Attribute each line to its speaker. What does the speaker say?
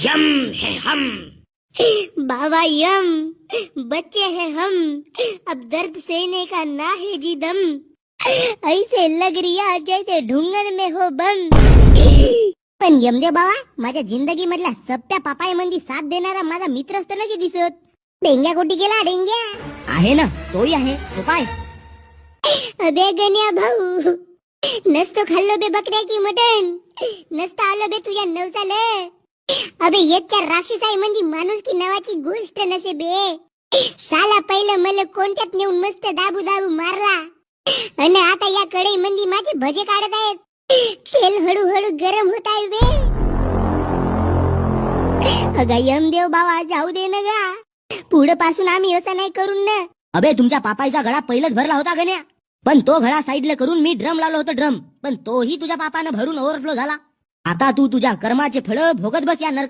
Speaker 1: M है हम।
Speaker 2: बाबा M, बच्चे हैं हम, अब दर्द सहने का ना है जी दम, ऐसे लग रिया जैसे ढुंगण में हो बम। पण यमदेव बाबा, माझ्या जिंदगी मधल्या सप्प्या पापाय मंदी साथ देणारा माझा मित्रच तर नाही दिसत. डेंग्या कुठे गेला डेंग्या?
Speaker 1: आहे ना, तोही आहे. तो काय?
Speaker 2: अबे गण्या भाऊ, नसतो खाल्लो बे बकऱ्याची मटण, नसतो आलो बे तुझ्या नवसाला. अबे येच्या राक्षसाई मंदी माणुसकी नावाची गोष्ट नसे बे. साला पहिलं मला कोणत्यात नेऊन मस्त दाबू दाबू मारला, आणि आता या कढई मंदी माझे भजे काढत आहेत. तेल हळूहळू गरम होत आहे बे. अगा यमदेव बाबा, जाऊ दे ना गा, पुढे पासून आम्ही असं नाही करून ना.
Speaker 1: अबे तुमच्या पापाईचा घडा पहिलेच भरला होता गण्या, पण तो घडा साईडला करून मी ड्रम लावलो होतो ड्रम, पण तोही तुझ्या पापानं भरून ओव्हरफ्लो झाला. आता तू तुझ्या कर्माचे फळ भोगत बस या नरकात.